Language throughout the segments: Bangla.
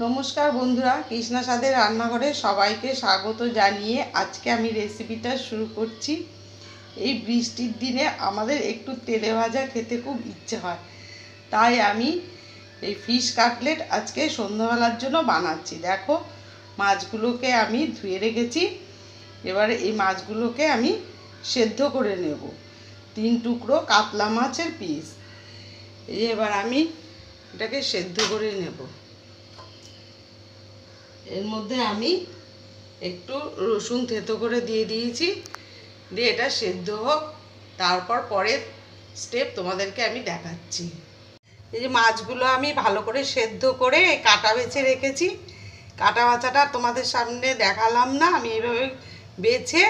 নমস্কার বন্ধুরা, কৃষ্ণা স্বাদের রান্নাঘরে সবাইকে স্বাগত জানিয়ে আজকে আমি রেসিপিটা শুরু করছি। এই বৃষ্টির দিনে আমাদের একটু তেলে ভাজা খেতে খুব ইচ্ছে হয়, তাই আমি এই ফিশ কাটলেট আজকে সন্ধ্যাবেলার জন্য বানাচ্ছি। দেখো, মাছগুলোকে আমি ধুয়ে রেখেছি। এবারে এই মাছগুলোকে আমি সেদ্ধ করে নেব। 3 টুকরো কাতলা মাছের পিস। এবার আমি এটাকে সেদ্ধ করে নেব। এর মধ্যে আমি একটু রসুন থেতো করে দিয়ে দিয়েছি, দিয়ে এটা সেদ্ধ হোক, তারপর পরের স্টেপ তোমাদেরকে আমি দেখাচ্ছি। এই যে মাছগুলো আমি ভালো করে সেদ্ধ করে কাটা বেছে রেখেছি। কাটা বাছাটা তোমাদের সামনে দেখালাম না, আমি এইভাবে বেছে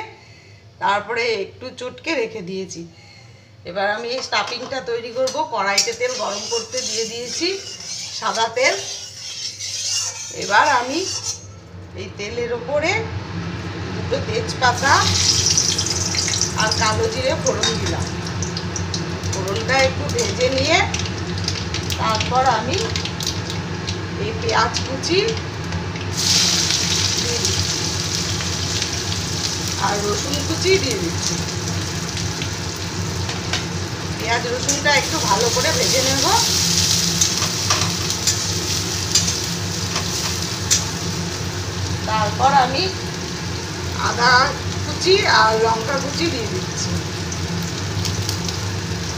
তারপরে একটু চটকে রেখে দিয়েছি। এবার আমি এই স্টাফিংটা তৈরি করব। কড়াইতে তেল গরম করতে দিয়ে দিয়েছি, সাদা তেল। এবার আমি এই তেলের ওপরে দুটো তেজপাতা আর কালো জিরে ফোড়ন দিলাম। ফোড়নটা একটু ভেজে নিয়ে তারপর আমি এই পেঁয়াজ কুচি দিয়ে দিচ্ছি আর রসুন কুচি দিয়ে দিচ্ছি। পেঁয়াজ রসুনটা একটু ভালো করে ভেজে নেব। তারপর আমি আদা কুচি আর লঙ্কা কুচি দিয়ে দিচ্ছি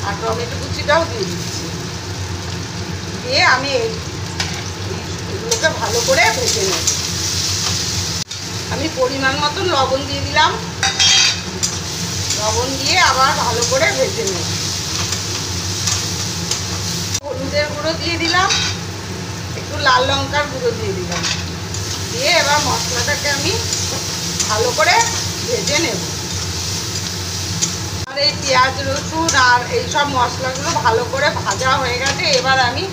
আর টমেটো কুচিটাও দিয়ে দিচ্ছি। দিয়ে আমি এগুলোকে ভালো করে ভেজে নেব। আমি পরিমাণ মতো লবণ দিয়ে দিলাম। লবণ দিয়ে আবার ভালো করে ভেজে নেব। হলুদের গুঁড়ো দিয়ে দিলাম, একটু লাল লঙ্কার গুঁড়ো দিয়ে দিলাম। দিয়ে এবার মশলাটাকে আমি ভালো করে ভেজে নেব। আর এই পেঁয়াজ রসুন আর এইসব মশলাগুলো ভালো করে ভাজা হয়ে গেছে। এবার আমি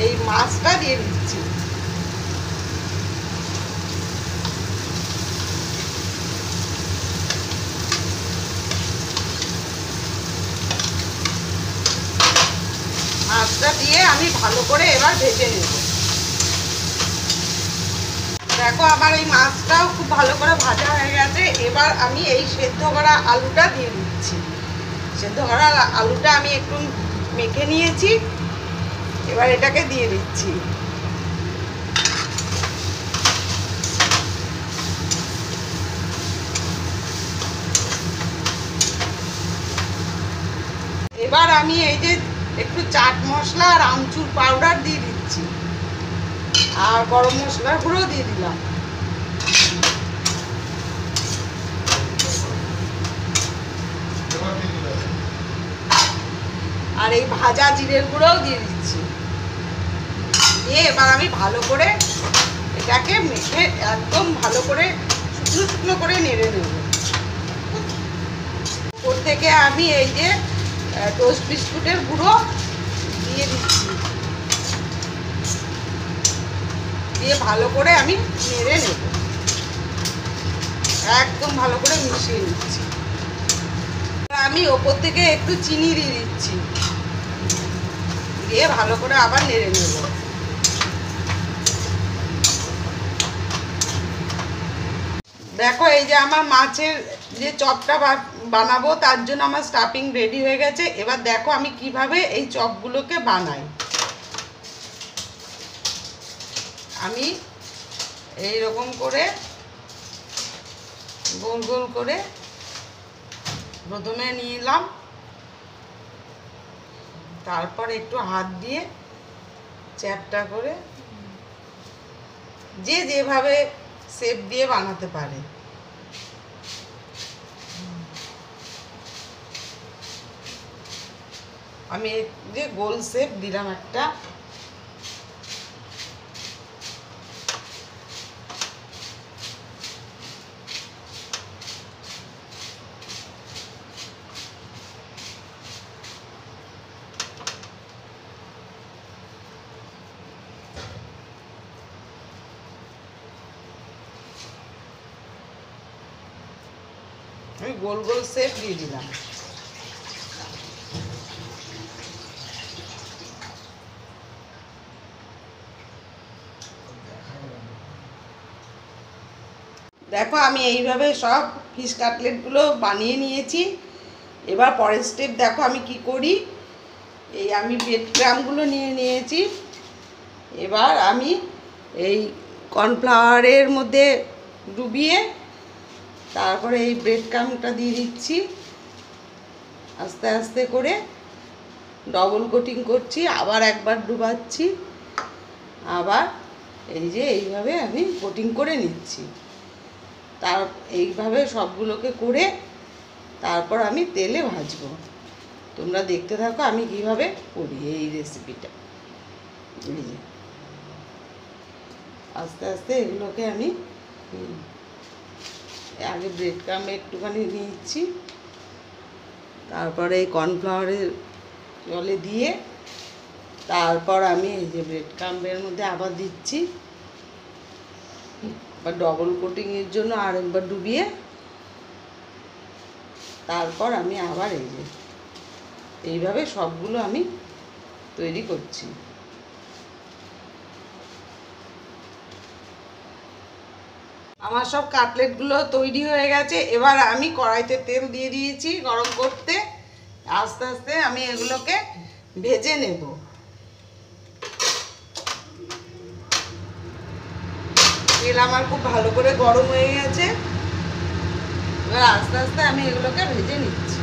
এই মাছটা দিয়ে দিচ্ছি। মাছটা দিয়ে আমি ভালো করে এবার ভেজে নেব। দেখো, আমার এই মাছটাও খুব ভালো করে ভাজা হয়ে গেছে। এবার আমি এই সেদ্ধ করা আলুটা দিয়ে দিচ্ছি। সেদ্ধ করা আলুটা আমি একটু মেখে নিয়েছি, এবার এটাকে দিয়ে দিচ্ছি। এবার আমি এই যে একটু চাট মশলা আর আমচুর পাউডার দিয়ে দিচ্ছি আর গরম মশলার গুঁড়ো দিয়ে দিলাম। আর এই ভাজা জিরের গুঁড়োও দিয়ে দিচ্ছি। দিয়ে এবার আমি ভালো করে এটাকে মেখে একদম ভালো করে শুকনো শুকনো করে নেড়ে নেব। ওর থেকে আমি এই যে টোস্ট বিস্কুটের গুঁড়ো দিয়ে দিচ্ছি। দিয়ে ভালো করে আমি নেড়ে নেব, একদম ভালো করে মিশিয়ে নিচ্ছি। আমি ওপর থেকে একটু চিনি দিয়ে দিচ্ছি, দিয়ে ভালো করে আবার নেড়ে নেব। দেখো, এই যে আমার মাছের যে চপটা বানাবো তার জন্য আমার স্টাফিং রেডি হয়ে গেছে। এবার দেখো আমি কিভাবে এই চপগুলোকে বানাই। আমি এই রকম করে গোল গোল করে প্রথমে নিলাম, তারপর একটু হাত দিয়ে চ্যাপটা করে যে যেভাবে শেপ দিয়ে বানাতে পারে। আমি যে গোল শেপ দিলাম একটা। আমি গোল গোল শেপ দিয়ে দিলাম। দেখো আমি এইভাবে সব ফিশ কাটলেটগুলো বানিয়ে নিয়েছি। এবার পরের স্টেপ দেখো আমি কি করি। এই আমি ব্রেড ক্রাম্বগুলো নিয়ে নিয়েছি। এবার আমি এই কর্নফ্লাওয়ারের মধ্যে ডুবিয়ে তারপরে এই ব্রেড ক্রাম্বটা দিয়ে দিচ্ছি। আস্তে আস্তে করে ডবল কোটিং করছি, আবার একবার ডুবাচ্ছি, আবার এই যে এইভাবে আমি কোটিং করে নিচ্ছি। এইভাবে সবগুলোকে করে তারপর আমি তেলে ভাজবো। তোমরা দেখতে থাকো আমি কিভাবে করি এই রেসিপিটা। এই যে আস্তে আস্তে এগুলোকে আমি আগে ব্রেড ক্রাম্ব একটুখানি নিচ্ছি, তারপরে এই কর্নফ্লাওয়ারের জলে দিয়ে তারপর আমি এই যে ব্রেড ক্রাম্বের মধ্যে আবার দিচ্ছি, বা ডবল কোটিংয়ের জন্য আরেকবার ডুবিয়ে তারপর আমি আবার এই যে এইভাবে সবগুলো আমি তৈরি করছি। আমার সব কাটলেটগুলো তৈরি হয়ে গেছে। এবার আমি কড়াইতে তেল দিয়ে দিয়েছি গরম করতে। আস্তে আস্তে আমি এগুলোকে ভেজে নেব। তেল আমার খুব ভালো করে গরম হয়ে গেছে। এবার আস্তে আস্তে আমি এগুলোকে ভেজে নিচ্ছি।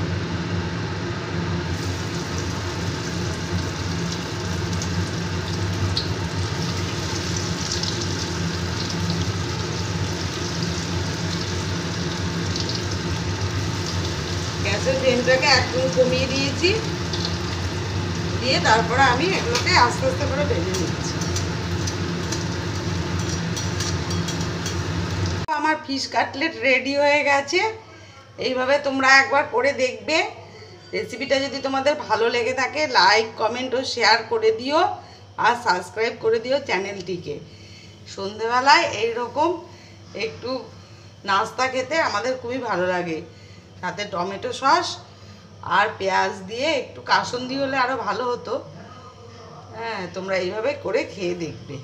গ্যাসের ফ্লেমটাকে একদম কমিয়ে দিয়েছি, দিয়ে তারপরে আমি এগুলোকে আস্তে আস্তে করে ভেজে নিচ্ছি। আমার ফিশ কাটলেট রেডি হয়ে গেছে। এইভাবে তোমরা একবার করে দেখবে। রেসিপিটা যদি তোমাদের ভালো লেগে থাকে লাইক কমেন্ট ও শেয়ার করে দিও, আর সাবস্ক্রাইব করে দিও চ্যানেলটিকে। সন্ধেবেলায় এইরকম একটু নাস্তা খেতে আমাদের খুবই ভালো লাগে, সাথে টমেটো সস আর পেঁয়াজ দিয়ে একটু কাসুন্দি হলে আরও ভালো হতো। হ্যাঁ, তোমরা এইভাবে করে খেয়ে দেখবে।